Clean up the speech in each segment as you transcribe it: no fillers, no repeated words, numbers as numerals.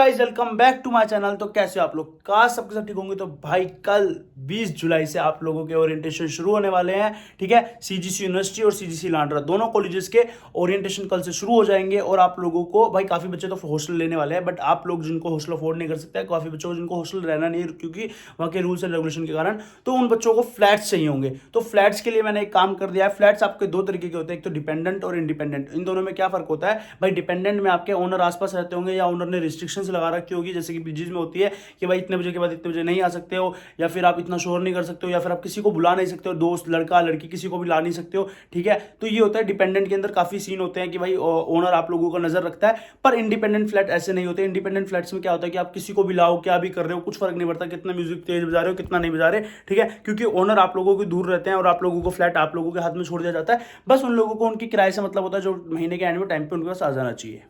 Guys welcome back to my channel. तो कैसे हो आप लोग? काश सबके सब ठीक होंगे। तो भाई कल 20 जुलाई से आप लोगों के ओरिएंटेशन शुरू होने वाले हैं। ठीक है, सीजीसी यूनिवर्सिटी और सीजीसी लांडरा दोनों कॉलेजेस के ओरिएंटेशन कल से शुरू हो जाएंगे। और आप लोगों को भाई काफी बच्चे तो हॉस्टल लेने वाले हैं, बट आप लोग जिनको हॉस्टल अफोर्ड नहीं कर सकते, काफी बच्चों को जिनको हॉस्टल रहना नहीं क्योंकि वहाँ के रूल्स एंड रेगुलेशन के कारण, तो उन बच्चों को फ्लैट्स चाहिए होंगे। तो फ्लैट्स के लिए मैंने एक काम कर दिया है। फ्लैट्स आपके दो तरीके के होते हैं, एक तो डिपेंडेंट और इंडिपेंडेंट। इन दोनों में क्या फर्क होता है भाई? डिपेंडेंट में आपके ओनर आसपास रहते होंगे या ओनर ने रिस्ट्रिक्शंस लगा रखी होगी, जैसे कि पीजीज में होती है कि भाई इतने बजे के बाद इतने बजे नहीं आ सकते हो, या फिर आप इतना शोर नहीं कर सकते हो, या फिर आप किसी को बुला नहीं सकते हो, दोस्त लड़का लड़की किसी को भी ला नहीं सकते हो। ठीक है, तो ये होता है डिपेंडेंट के अंदर काफी सीन होते हैं कि भाई ओनर आप लोगों का नजर रखता है। पर इंडिपेंडेंट फ्लैट ऐसे नहीं होते। इंडिपेंडेंट फ्लैट्स में क्या होता है कि आप किसी को भी लाओ, क्या भी कर रहे हो, कुछ फर्क नहीं पड़ता कितना म्यूजिक तेज बजा रहे हो कितना नहीं बजा रहे। ठीक है, क्योंकि ओनर आप लोगों के दूर रहते हैं और आप लोगों को फ्लैट आप लोगों के हाथ में छोड़ दिया जाता है। बस उन लोगों को उनकी किराए से मतलब होता है जो महीने के एंड में टाइम पे उनके पास आ जाना चाहिए।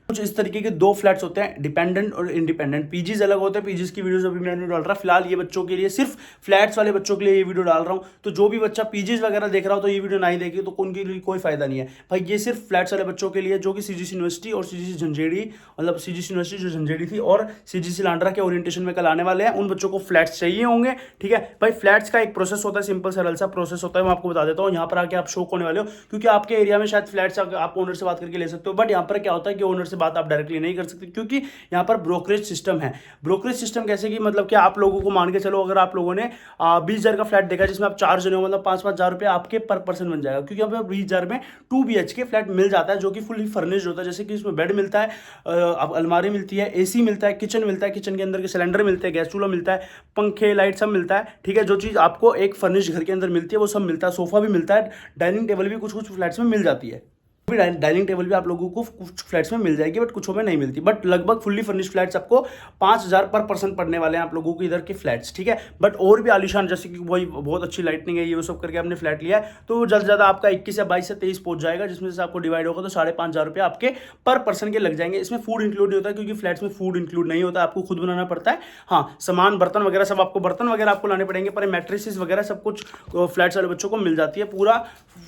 कुछ इस तरीके के दो फ्लैट्स होते हैं, डिपेंडेंट और इंडिपेंडेंट। पीजीज अलग होते हैं, पीजीज की वीडियोस अभी मैं नहीं डाल रहा फिलहाल। ये बच्चों के लिए, सिर्फ फ्लैट्स वाले बच्चों के लिए ये वीडियो डाल रहा हूं। तो जो भी बच्चा पीजीज वगैरह देख रहा हो तो ये वीडियो नहीं देखे तो उनके लिए कोई फायदा नहीं है भाई। ये सिर्फ फ्लैट्स वाले बच्चों के लिए जो कि सीजीसी यूनिवर्सिटी और सीजीसी झंझेड़ी, मतलब सीजीसी यूनिवर्सिटी जो झंझेड़ी थी और सीजीसी लांडरा के ओरिएंटेशन में कल आने वाले हैं, उन बच्चों को फ्लैट्स चाहिए होंगे। ठीक है भाई, फ्लैट्स का एक प्रोसेस होता है, सिंपल सरल सा प्रोसेस होता है, मैं आपको बता देता हूँ। यहाँ पर आके आप शौक होने वाले हो क्योंकि आपके एरिया में शायद फ्लैट्स आप ओनर से बात करके ले सकते हो, बट यहाँ पर क्या होता है कि ओनर से बात आप डायरेक्टली नहीं कर सकते क्योंकि यहाँ पर ब्रोकरेज सिस्टम है। ब्रोकरेज सिस्टम कैसे कि मतलब कि आप लोगों को मान के चलो, अगर आप लोगों ने 20,000 का फ्लैट देखा जिसमें आप 4 जने हो, मतलब 5-5 हजार रुपये आपके पर पर्सन बन जाएगा। क्योंकि यहाँ पे 20,000 में 2 BHK फ्लैट मिल जाता है जो कि फुली फर्निश्ड होता है, जैसे कि इसमें बेड मिलता है, अब अलमारी मिलती है, एसी मिलता है, किचन मिलता है, किचन के अंदर के सिलेंडर मिलते हैं, गैस चूल्हा मिलता है, पंखे लाइट सब मिलता है। ठीक है, जो चीज़ आपको एक फर्निश्ड घर के अंदर मिलती है वो सब मिलता है। सोफा भी मिलता है, डाइनिंग टेबल भी कुछ कुछ फ्लैट्स में मिल जाती है। डाइनिंग टेबल भी आप लोगों को कुछ फ्लैट्स में मिल जाएगी बट कुछ में नहीं मिलती। बट लगभग फुल्ली फर्निश्ड फ्लैट्स आपको 5,000 पर पर्सन पड़ने वाले हैं आप लोगों को इधर के फ्लैट्स। ठीक है, बट और भी आलिशान, जैसे कि वही बहुत अच्छी लाइटनिंग है, ये वो सब करके आपने फ्लैट लिया है तो जल्द ज़्यादा आपका 21 या 22 से 23 पहुंच जाएगा, जिसमें से आपको डिवाइड होगा तो 5,500 रुपये आपके पर पर्सन के लग जाएंगे। इसमें फूड इंक्लूड नहीं होता है क्योंकि फ्लैट्स में फूड इंक्लूड नहीं होता, आपको खुद बनाना पड़ता है। हाँ, सामान बर्तन वगैरह सब आपको, बर्तन वगैरह आपको लाने पड़ेंगे, पर मैट्रेसेस वगैरह सब कुछ फ्लैट्स वाले बच्चों को मिल जाती है। पूरा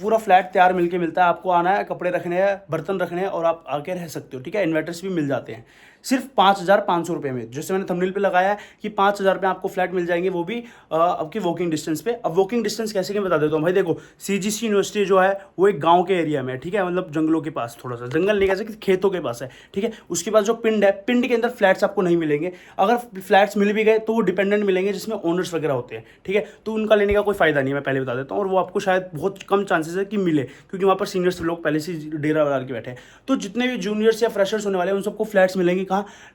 पूरा फ्लैट तैयार मिलके मिलता है, आपको आना है, कपड़े रखने हैं, बर्तन रखने हैं और आप आके रह सकते हो। ठीक है, इन्वर्टर्स भी मिल जाते हैं सिर्फ 5,500 रुपये में। जैसे मैंने थंबनेल पे लगाया है कि 5,000 रुपये आपको फ्लैट मिल जाएंगे, वो भी आपकी वॉकिंग डिस्टेंस पे। अब वॉकिंग डिस्टेंस कैसे, मैं बता देता हूँ भाई। देखो, सीजीसी यूनिवर्सिटी जो है वो एक गांव के एरिया में है। ठीक है, मतलब जंगलों के पास, थोड़ा सा जंगल नहीं कह सकते, खेतों के पास है। ठीक है, उसके पास जो पिंड है, पिंड के अंदर फ्लैट्स आपको नहीं मिलेंगे। अगर फ्लैट्स मिल भी गए तो वो डिपेंडेंट मिलेंगे जिसमें ओनर्स वगैरह होते हैं। ठीक है, तो उनका लेने का कोई फायदा नहीं है, मैं पहले बता देता हूँ। और वो आपको शायद बहुत कम चांसेस है कि मिले क्योंकि वहाँ पर सीनियर्स लोग पहले से डेरा डाल के बैठे हैं। तो जितने भी जूनियर्स या फ्रेशर्स होने वाले हैं उन सबको फ्लैट्स मिलेंगे कहाँ?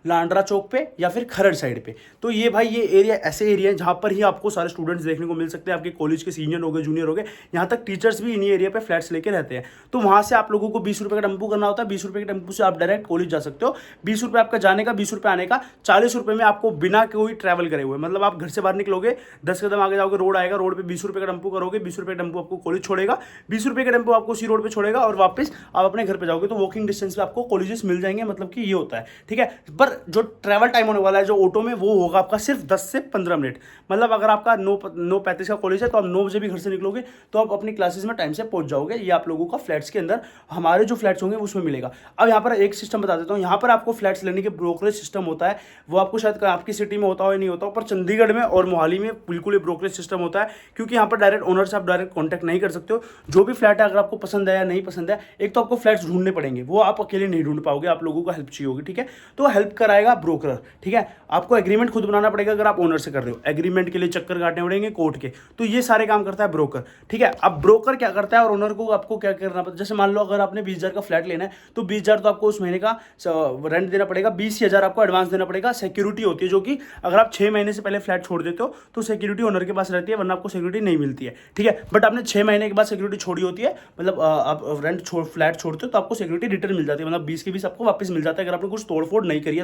लांडरा चौक पे या फिर खरड़ साइड पे। तो ये भाई, ये एरिया ऐसे एरिया है जहां पर ही आपको सारे स्टूडेंट्स देखने को मिल सकते हैं। आपके कॉलेज के सीनियर हो गए, जूनियर हो गए, यहाँ तक टीचर्स भी इन्हीं एरिया पे फ्लैट्स लेके रहते हैं। तो वहां से आप लोगों को 20 रुपये का टेम्पू करना होता है। 20 रुपये के टेम्पू से आप डायरेक्ट कॉलेज जा सकते हो। 20 रुपये आपका जाने का, 20 रुपये आने का, 40 रुपये में आपको बिना कोई ट्रैवल करे हुए, मतलब आप घर से बाहर निकलोगे, 10 कदम आगे जाओगे, रोड आएगा, रोड पे 20 रुपये का टेम्पू करोगे, 20 रुपये का टेम्पू आपको कॉलेज छोड़ेगा, 20 रुपये का टेम्पू आपको उसी रोड पे छोड़ेगा और वापस आप अपने घर पे जाओगे। तो वॉकिंग डिस्टेंस पे आपको कॉलेजेस मिल जाएंगे, मतलब कि ये होता है। ठीक है, पर जो ट्रैवल टाइम होने वाला है जो ऑटो में, वो होगा आपका सिर्फ 10 से 15 मिनट। मतलब अगर आपका 9:35 का कॉलेज है तो आप 9 बजे भी घर से निकलोगे तो आप अपनी क्लासेस में टाइम से पहुंच जाओगे। ये आप लोगों का फ्लैट्स के अंदर, हमारे जो फ्लैट्स होंगे उसमें मिलेगा। अब यहाँ पर एक सिस्टम बता देता हूँ। यहाँ पर आपको फ्लैट्स लेने के ब्रोकरेज सिस्टम होता है, वो आपको शायद आपकी सिटी में होता हो या नहीं होता हो, पर चंडीगढ़ में और मोहाली में बिल्कुल ही ब्रोकरेज सिस्टम होता है क्योंकि यहाँ पर डायरेक्ट ओनर से आप डायरेक्ट कॉन्टैक्ट नहीं कर सकते हो। जो भी फ्लैट है, अगर आपको पसंद है या नहीं पसंद है, एक तो आपको फ्लैट्स ढूंढने पड़ेंगे, वो आप अकेले नहीं ढूंढ पाओगे, आप लोगों को हेल्प चाहिए होगी। ठीक है, तो हेल्प कराएगा ब्रोकर। ठीक है, आपको एग्रीमेंट खुद बनाना पड़ेगा अगर आप ओनर से कर रहे हो, एग्रीमेंट के लिए चक्कर काटने पड़ेंगे कोर्ट के। तो ये सारे काम करता है ब्रोकर। ठीक है, अब ब्रोकर क्या करता है और ओनर को आपको क्या करना पड़ता है? जैसे मान लो अगर आपने 20,000 का फ्लैट लेना है तो 20,000 तो आपको उस महीने का रेंट देना पड़ेगा, 20,000 आपको एडवांस देना पड़ेगा। सिक्योरिटी होती है जो कि अगर आप 6 महीने से पहले फ्लैट छोड़ देते हो तो सिक्योरिटी ओनर के पास रहती है, वरना आपको सिक्योरिटी नहीं मिलती है। ठीक है, बट आपने 6 महीने के बाद सिक्योरिटी छोड़ी होती है, मतलब आप रेंट फ्लैट छोड़ते हो तो आपको सिक्योरिटी रिटर्न मिल जाती है, मतलब 20 के 20 आपको वापस मिल जाता है अगर आपने कुछ तोड़फोड़ नहीं करी है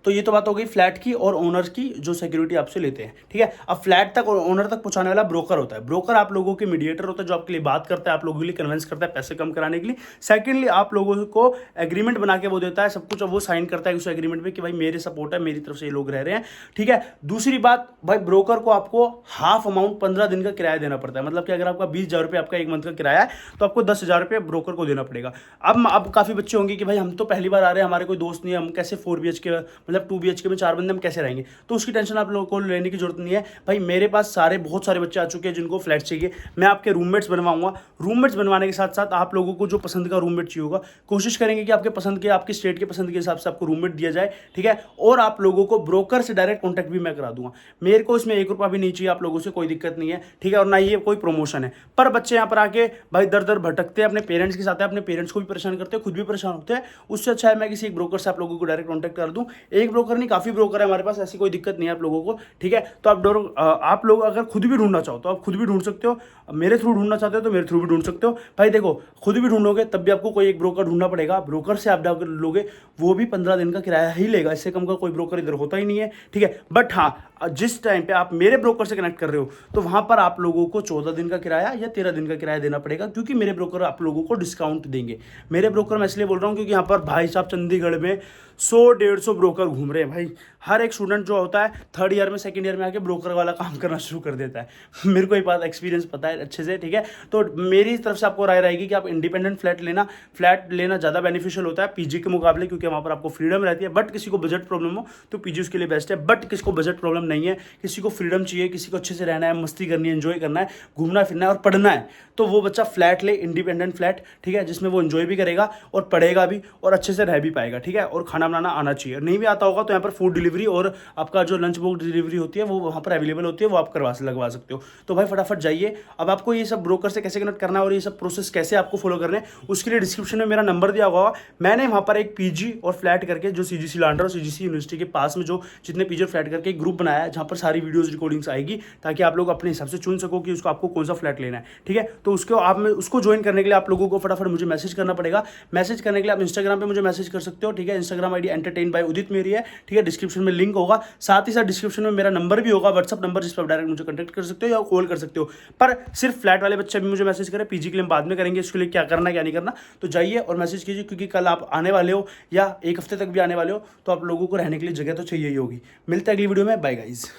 तो ये तो बात हो गई फ्लैट की और ओनर की जो सिक्योरिटी आपसे लेते हैं। ठीक है, अब फ्लैट तक और ओनर तक पहुंचाने वाला ब्रोकर होता है। ब्रोकर आप लोगों के मीडिएटर होता है जो आपके लिए बात करता है, आप लोगों के लिए कन्विंस करता है पैसे कम कराने के लिए। सेकंडली, आप लोगों को एग्रीमेंट बना के वो देता है सब कुछ, वो साइन करता है उस एग्रीमेंट में कि भाई मेरे सपोर्ट है, मेरी तरफ से ये लोग रह रहे हैं। ठीक है, दूसरी बात भाई, ब्रोकर को आपको हाफ अमाउंट 15 दिन का किराया देना पड़ता है। मतलब कि अगर आपका 20,000 रुपये आपका एक मंथ का किराया है तो आपको 10,000 रुपये ब्रोकर को देना पड़ेगा। अब काफी बच्चे होंगे कि भाई हम तो पहली बार आ रहे हैं, हमारे कोई दोस्त नहीं है, हम कैसे 4 BHK मतलब 2 BHK में 4 बंदे हम कैसे रहेंगे, तो उसकी टेंशन आप लोगों को लेने की जरूरत नहीं है भाई। मेरे पास बहुत सारे बच्चे आ चुके हैं जिनको फ्लैट चाहिए, मैं आपके रूममेट्स बनवाऊंगा। रूममेट्स बनवाने के साथ साथ आप लोगों को जो पसंद का रूममेट चाहिए होगा, कोशिश करेंगे कि आपके पसंद के, आपकी स्टेट के पसंद के हिसाब से आपको रूममेट दिया जाए, ठीक है। और आप लोगों को ब्रोकर से डायरेक्ट कॉन्टैक्ट भी मैं करा दूंगा। मेरे को इसमें 1 रुपया भी नहीं चाहिए आप लोगों से, कोई दिक्कत नहीं है, ठीक है। और ना ये कोई प्रमोशन है। पर बच्चे यहाँ पर आके भाई दर दर भटकते हैं, अपने पेरेंट्स के साथ है, अपने पेरेंट्स को भी परेशान करते हैं, खुद भी परेशान होते हैं। उससे अच्छा है मैं किसी एक ब्रोकर से आप लोगों को डायरेक्ट कॉन्टैक्ट कर दूं। एक ब्रोकर नहीं, काफी ब्रोकर है हमारे पास, ऐसी कोई दिक्कत नहीं है आप लोगों को, ठीक है। तो आप लोग अगर खुद भी ढूंढना चाहो तो आप खुद भी ढूंढ सकते हो, मेरे थ्रू ढूंढना चाहते हो तो मेरे थ्रू भी ढूंढ सकते हो भाई। देखो खुद भी ढूंढोगे तब भी आपको कोई एक ब्रोकर ढूंढना पड़ेगा। ब्रोकर से आप डाउट लोगे, वो भी 15 दिन का किराया ही लेगा, इससे कम का कोई ब्रोकर इधर होता ही नहीं है, ठीक है। बट हाँ, जिस टाइम पे आप मेरे ब्रोकर से कनेक्ट कर रहे हो तो वहां पर आप लोगों को 14 दिन का किराया या 13 दिन का किराया देना पड़ेगा, क्योंकि मेरे ब्रोकर आप लोगों को डिस्काउंट देंगे। मेरे ब्रोकर मैं इसलिए बोल रहा हूँ क्योंकि यहाँ पर भाई साहब चंडीगढ़ में 100-150 ब्रोकर घूम रहे हैं भाई। हर एक स्टूडेंट जो होता है 3rd ईयर में 2nd ईयर में आके ब्रोकर वाला काम करना शुरू कर देता है। मेरे को ये बात एक्सपीरियंस पता है अच्छे से, ठीक है। तो मेरी तरफ से आपको राय रहेगी कि आप इंडिपेंडेंट फ्लैट लेना ज़्यादा बेनिफिशियल होता है पीजी के मुकाबले, क्योंकि वहाँ पर आपको फ्रीडम रहती है। बट किसी को बजट प्रॉब्लम हो तो पीजी उसके लिए बेस्ट है। बट किसी को बजट प्रॉब्लम नहीं है, किसी को फ्रीडम चाहिए, किसी को अच्छे से रहना है, मस्ती करनी है, एंजॉय करना है, घूमना फिरना है और पढ़ना है, तो वो बच्चा फ्लैट ले, इंडिपेंडेंट फ्लैट, ठीक है, जिसमें वो एंजॉय भी करेगा और पढ़ेगा भी और अच्छे से रह भी पाएगा, ठीक है। और खाना बनाना आना चाहिए। नहीं भी आता होगा तो यहाँ पर फूड डिलीवरी और आपका जो लंच बॉक्स डिलीवरी होती है वो वहाँ पर अवेलेबल होती है, वो आप लगवा सकते हो। तो भाई फटाफट जाइए। अब आपको ये सब ब्रोकर से कैसे कनेक्ट करना है और ये सब प्रोसेस कैसे आपको फॉलो करने हैं, उसके लिए डिस्क्रिप्शन में मेरा नंबर दिया होगा। मैंने वहाँ पर एक पीजी और फ्लैट करके जो CGC लांडर और CGC यूनिवर्सिटी के पास में जो जितने पीजी और फ्लैट करके एक ग्रुप बनाया है, जहाँ पर सारी वीडियोज रिकॉर्डिंग्स आएगी, ताकि आप लोग अपने हिसाब से चुन सको कि उसको आपको कौन सा फ्लैट लेना है, ठीक है। तो उसको ज्वाइन करने के लिए आप लोगों को फटाफट मुझे मैसेज करना पड़ेगा। मैसेज करने के लिए आप इंस्टाग्राम पे मुझे मैसेज कर सकते हो, ठीक है। इंस्टाग्राम ID एंटरटेन बाय उदित मेरी है, ठीक है। डिस्क्रिप्शन में लिंक होगा, साथ ही साथ डिस्क्रिप्शन में मेरा नंबर भी होगा, व्हाट्सअप नंबर, जिस पर डायरेक्ट मुझे कॉन्टैक्ट कर सकते हो या कॉल कर सकते हो। पर सिर्फ फ्लैट वाले बच्चे भी मुझे मैसेज करें, पीजी के लिए हम बाद में करेंगे, इसके लिए क्या करना है क्या नहीं करना, तो जाइए और मैसेज कीजिए, क्योंकि कल आप आने वाले हो या 1 हफ्ते तक भी आने वाले हो, तो आप लोगों को रहने के लिए जगह तो चाहिए ही होगी। मिलते हैं अगली वीडियो में, बाय गाइज।